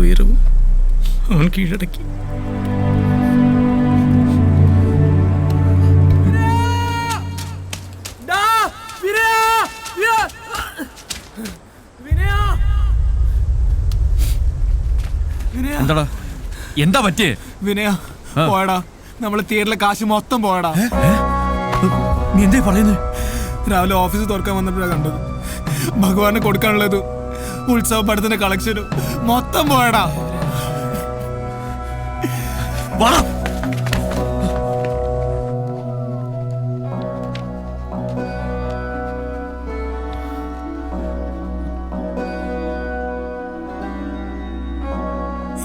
ഉയരവും അവൻ കീഴടക്കി. എന്താടാ, എന്താ പറ്റിയേ? വിനയ പോയടാ, നമ്മള് തിയേറ്ററിലെ കാശ് മൊത്തം പോയടാ. നീ എന്തേ പറയുന്നത്? രാവിലെ ഓഫീസ് തുറക്കാൻ വന്നപ്പോഴാണ് കണ്ടത്. ഭഗവാന് കൊടുക്കാനുള്ളത് ഉത്സവ പടത്തിന്റെ കളക്ഷനും മൊത്തം പോയടാ.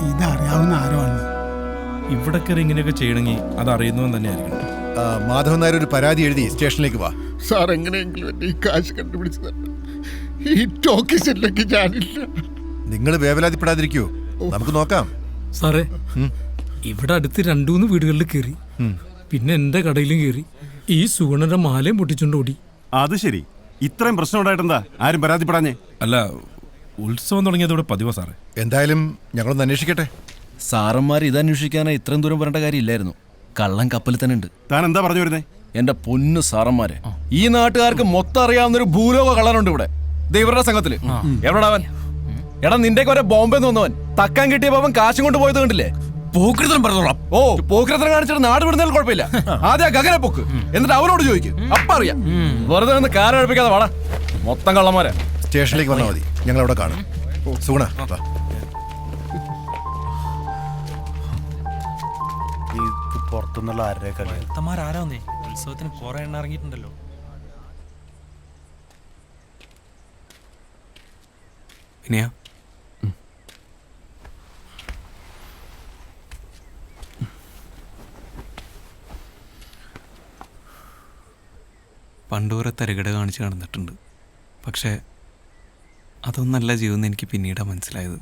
ഇതറിയാവുന്ന ആരോ ആണ്. ഇവിടെ കയറി ഇങ്ങനെയൊക്കെ ചെയ്യണമെങ്കിൽ അത് അറിയുന്നവൻ തന്നെ ആയിരിക്കണം. മാധവൻ നായർ ഒരു പരാതി എഴുതി സ്റ്റേഷനിലേക്ക് വാ. സാർ എങ്ങനെയെങ്കിലും എന്റെ ഈ കാശ് കണ്ടുപിടിച്ചു തന്നെ. ഈ ടോക്കീസിലേക്ക് ഞാനില്ല. നിങ്ങൾ വേവലാതിപ്പെടാതിരിക്കൂ, നമുക്ക് നോക്കാം. സാറേ, ഇവിടെ അടുത്ത് 2-3 വീടുകളിൽ കയറി, പിന്നെ എന്റെ കടയിലും കയറി. ഈ സുഗുണന്റെ മാലയും പൊട്ടിച്ചോണ്ട് ഓടി. അത് ശരി, ഇത്രയും പ്രശ്നം ഉണ്ടായിട്ടെന്താ ആരും പരാതിപ്പെടാഞ്ഞേ? അല്ല, ഉത്സവം തുടങ്ങിയതോടെ പതിവാ സാറേ. എന്തായാലും ഞങ്ങളൊന്ന് അന്വേഷിക്കട്ടെ. സാറന്മാർ ഇതന്വേഷിക്കാനായി ഇത്രയും ദൂരം വരേണ്ട കാര്യമില്ലായിരുന്നു. കള്ളൻ കപ്പലിൽ തന്നെ ഉണ്ട്. താൻ എന്താ പറഞ്ഞു വരുന്നേ? എന്റെ പൊന്നു സാറന്മാരെ, ഈ നാട്ടുകാർക്ക് മൊത്തം അറിയാവുന്നൊരു ഭൂലോക കള്ളനുണ്ട് ഇവിടെ, ഇവരുടെ സംഘത്തില്. എവിടെടാ അവൻ? എടാ, നിന്റെ വരെ ബോംബെ വന്നവൻ തക്കാൻ കിട്ടിയപ്പോ അവൻ കാശും കൊണ്ട് പോയത് കണ്ടില്ലേ? പോക്കൃതം പറഞ്ഞോളാം. ഓ, പോക്കരത്തരം കാണിച്ചിട്ട് നാട് വിടുന്നതിൽ കുഴപ്പമില്ല. ആദ്യം ഗഗനെ പൊക്ക്, എന്നിട്ട് അവനോട് ചോദിക്കും, അപ്പ അറിയാം. വെറുതെ നിന്ന് കാരഴിപ്പിക്കാതെ വാടാ, മൊത്തം കള്ളന്മാരെ. സ്റ്റേഷനിലേക്ക് വന്നാൽ മതി, ഞങ്ങൾ അവിടെ കാണും. സുഗുണ വാ. പുറത്തുനിന്നുള്ള ആരാന്നേ ഉത്സവത്തിന് കുറെ എണ്ണ ഇറങ്ങിയിട്ടുണ്ടല്ലോ. വിനയ, പണ്ടുവരെ തരികട കാണിച്ച് നടന്നിട്ടുണ്ട്. പക്ഷേ അതൊന്നല്ല ജീവിതം എനിക്ക് പിന്നീടാണ് മനസ്സിലായത്.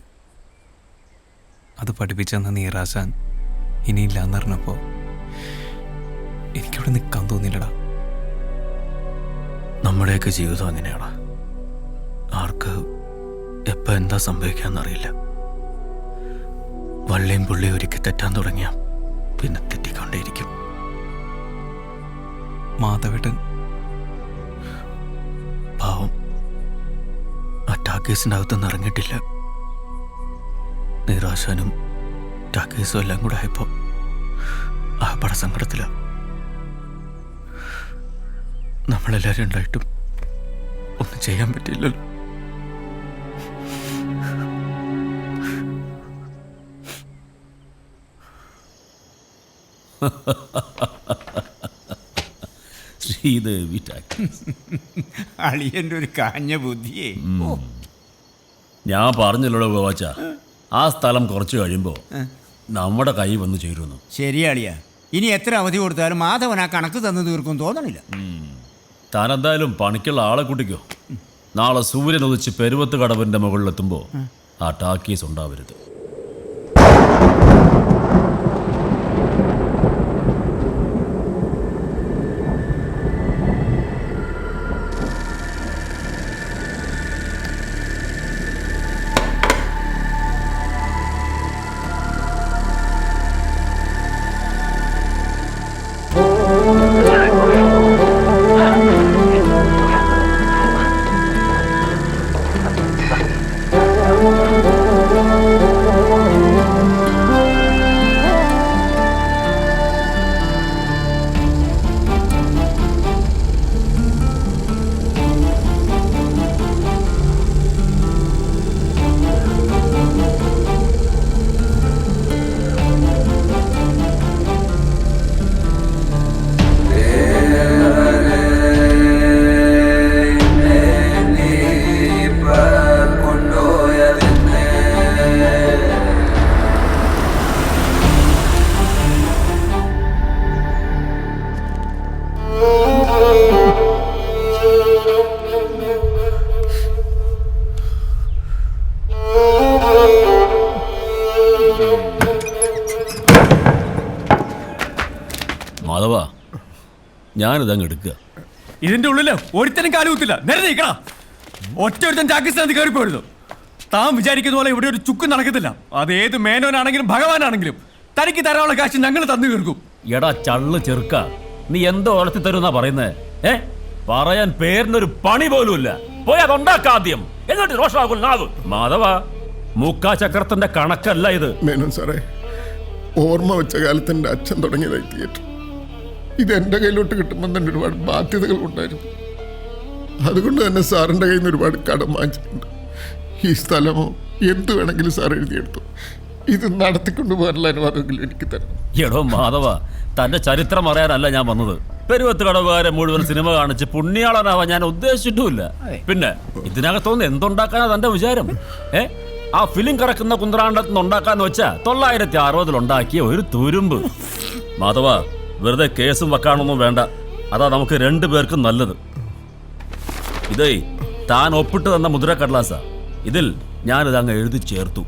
അത് പഠിപ്പിച്ചെന്ന നീറാശാൻ ഇനിയില്ലാന്ന് പറഞ്ഞപ്പോൾ എനിക്കവിടെ നിൽക്കാൻ തോന്നിയില്ലടാ. നമ്മുടെയൊക്കെ ജീവിതം അങ്ങനെയാണ്. ആർക്ക് എപ്പോൾ എന്താ സംഭവിക്കാന്നറിയില്ല. വള്ളിയും പുള്ളിയും ഒരുക്കി തെറ്റാൻ തുടങ്ങിയ പിന്നെ തെറ്റിക്കൊണ്ടേയിരിക്കും. മാധവേട്ടൻ പാവം ആ ടാക്കേസിൻ്റെ അകത്തൊന്നും ഇറങ്ങിയിട്ടില്ല. നിരാശാനും ടാക്കേസും എല്ലാം കൂടെ ആയപ്പോൾ ആ പടസങ്കടത്തില. നമ്മളെല്ലാവരും ഉണ്ടായിട്ടും ഒന്നും ചെയ്യാൻ പറ്റില്ലല്ലോ. ശ്രീദേവി അളിയൻ്റെ ഒരു കാഞ്ഞ ബുദ്ധിയേ. ഞാൻ പറഞ്ഞല്ലോ ഗോവാച്ച, ആ സ്ഥലം കുറച്ച് കഴിയുമ്പോൾ നമ്മുടെ കൈ വന്ന് ചേരുന്നു. ശരിയാളിയാ, ഇനി എത്ര അവധി കൊടുത്താലും മാധവൻ ആ കണക്ക് തന്നു തീർക്കും തോന്നണില്ല. താനെന്തായാലും പണിക്കുള്ള ആളെ കൂട്ടിക്കോ. നാളെ സൂര്യൻ ഉദിച്ച് പെരുവത്ത് കടവിൻ്റെ മുകളിലെത്തുമ്പോൾ ആ ടാക്കീസ് ഉണ്ടാവരുത്. മാധവ, ഞാനിതങ്ങ് എടുക്കുക. ഇതിന്റെ ഉള്ളില് ഒരുത്തനും കാലുകുത്തില്ല. നേരെ നീക്കണം. ഒറ്റ ഒരുത്തൻ ചാക്കിസ്ഥാനത്ത് കയറിപ്പോയിരുന്നു. താൻ വിചാരിക്കുന്ന പോലെ ഇവിടെ ഒരു ചുക്കും നടക്കത്തില്ല. അതേത് മേനോനാണെങ്കിലും ഭഗവാനാണെങ്കിലും തനിക്ക് തരാനുള്ള കാശ് ഞങ്ങൾ തന്നു തീർക്കും. എടാ ചള്ളു ചെറുക്ക, നീ എന്തോ വളർത്തി തരുന്നാ പറയുന്നേ? പറയാൻ പേരിനൊരു പണി പോലുമില്ല. പോയി അതുണ്ടാക്കാദ്യം, എന്നിട്ട് രോഷാകുൽ നാവ്. മാധവ, മുക്കാചക്രത്തിന്റെ കണക്കല്ല ഇത്. മേനോൻ സാറേ, ഓർമ്മ വെച്ച കാലത്ത് എൻ്റെ അച്ഛൻ തുടങ്ങിയതായി തിയേറ്റർ. ഇത് എൻ്റെ കയ്യിലോട്ട് കിട്ടുമ്പോൾ തന്നെ ഒരുപാട് ബാധ്യതകൾ ഉണ്ടായിരുന്നു. അതുകൊണ്ട് തന്നെ സാറിൻ്റെ കയ്യിൽ നിന്ന് ഒരുപാട് കടം വാങ്ങിച്ചിട്ടുണ്ട്. ഈ സ്ഥലമോ എന്ത് വേണമെങ്കിലും സാർ എഴുതിയെടുത്തു. ഇത് നടത്തിക്കൊണ്ടു പോകാനുള്ള അനുവാദമെങ്കിലും എനിക്ക് തരണം. എടോ മാധവ, തന്റെ ചരിത്രം അറിയാനല്ല ഞാൻ വന്നത്. പെരുവത്ത് കടവുകാരെ മുഴുവൻ സിനിമ കാണിച്ച് പുണ്യാളനാവാൻ ഞാൻ ഉദ്ദേശിച്ചിട്ടുമില്ല. പിന്നെ ഇതിനകത്തൊന്ന് എന്തുണ്ടാക്കാനാ തന്റെ വിചാരം? ആ ഫിലിം കറക്കുന്ന കുന്ത്രാണ്ടത്തിൽ നിന്ന് ഉണ്ടാക്കാന്ന് വെച്ചാ 960 ഉണ്ടാക്കിയ ഒരു തുരുമ്പ്. മാധവ, വെറുതെ കേസും വെക്കാനൊന്നും വേണ്ട. അതാ നമുക്ക് 2 പേർക്കും നല്ലത്. ഇതേ താൻ ഒപ്പിട്ട് തന്ന മുദ്രക്കടലാസ. ഇതിൽ ഞാനിത് അങ്ങ് എഴുതി ചേർത്തു.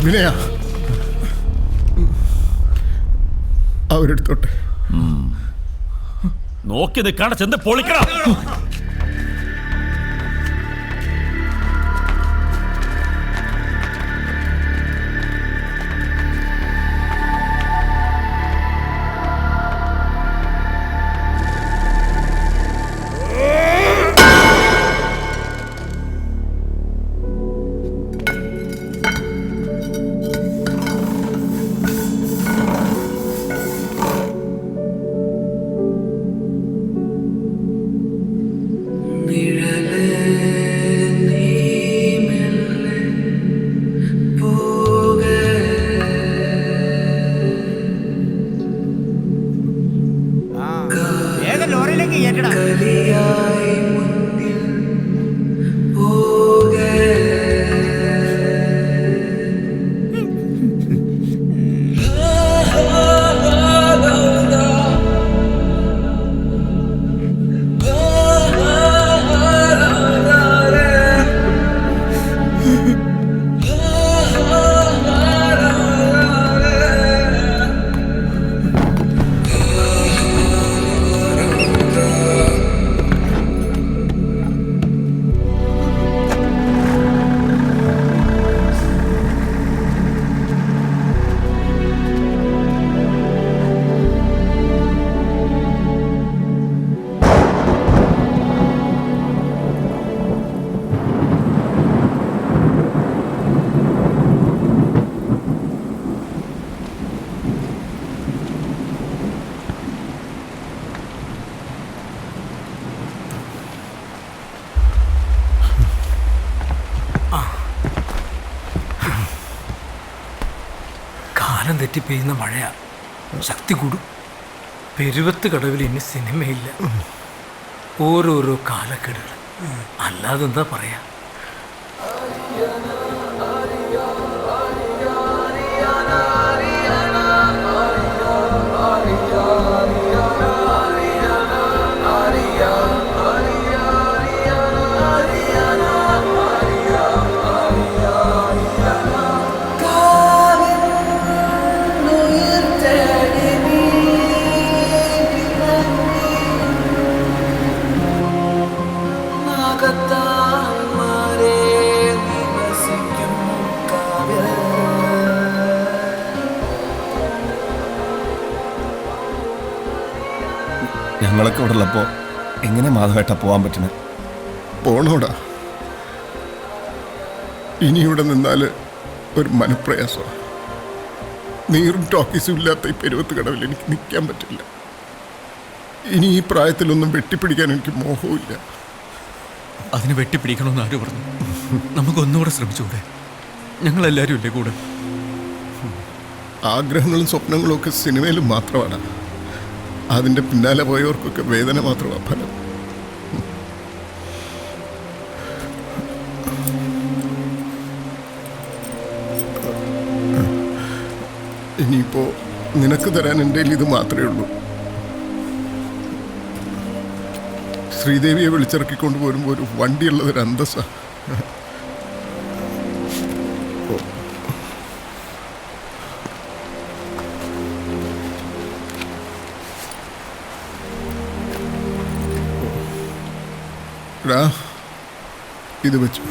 വിനയ, അവരെടുത്തോട്ടെ. നോക്കി നിൽക്കാണ്ട് ചെന്ന് പൊളിക്കണം. ലോറിയിലേക്ക് ഏറ്റടാ. കാലം തെറ്റി പെയ്യുന്ന മഴയാ, ശക്തി കൂടും. പെരുവത്ത് കടവിൽ ഇനി സിനിമയില്ല. ഓരോരോ കാലക്കെടുകൾ, അല്ലാതെന്താ പറയാ. ഞങ്ങളൊക്കെ ഇവിടെ ഉള്ളപ്പോ എങ്ങനെ മാധവേട്ട പോവാൻ പറ്റണേ? പോണോടാ. ഇനി ഇവിടെ നിന്നാല് ഒരു മനപ്രയാസമാണ്. നീറും ടോക്കീസും ഇല്ലാത്ത ഈ പെരുവത്ത് കടവിൽ എനിക്ക് നിൽക്കാൻ പറ്റില്ല. ഇനി ഈ പ്രായത്തിലൊന്നും വെട്ടിപ്പിടിക്കാൻ എനിക്ക് മോഹമില്ല. അതിന് വെട്ടിപ്പിടിക്കണമെന്ന് ആര് പറഞ്ഞു? നമുക്കൊന്നുകൂടെ ശ്രമിച്ചുകൂടെ? ഞങ്ങളെല്ലാവരും ഇല്ലേ കൂടെ? ആഗ്രഹങ്ങളും സ്വപ്നങ്ങളും ഒക്കെ സിനിമയിലും മാത്രമാണ്. അതിൻ്റെ പിന്നാലെ പോയവർക്കൊക്കെ വേദന മാത്രമാണ് ഫലം. ഇനിയിപ്പോൾ നിനക്ക് തരാൻ എൻ്റെ കയ്യിൽ ഇത് മാത്രമേ ഉള്ളൂ. ശ്രീദേവിയെ വിളിച്ചിറക്കിക്കൊണ്ട് പോരുമ്പോൾ ഒരു വണ്ടിയുള്ളതൊരു അന്തസ്സാണ്. എടാ ഇത് വെച്ചു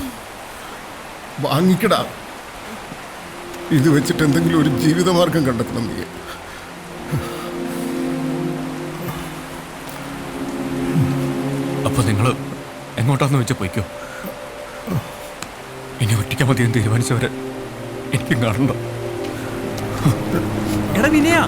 വാങ്ങിക്കടാ. ഇത് വെച്ചിട്ട് എന്തെങ്കിലും ഒരു ജീവിതമാർഗം കണ്ടെത്തണം നീ. അപ്പൊ നിങ്ങൾ എങ്ങോട്ടാന്ന് വെച്ചാൽ പോയിക്കോ. ഇനി ഒറ്റയ്ക്ക് മതിയെന്ന് തീരുമാനിച്ചവരെ എനിക്കും കാണണ്ട. എടാ വിനയാ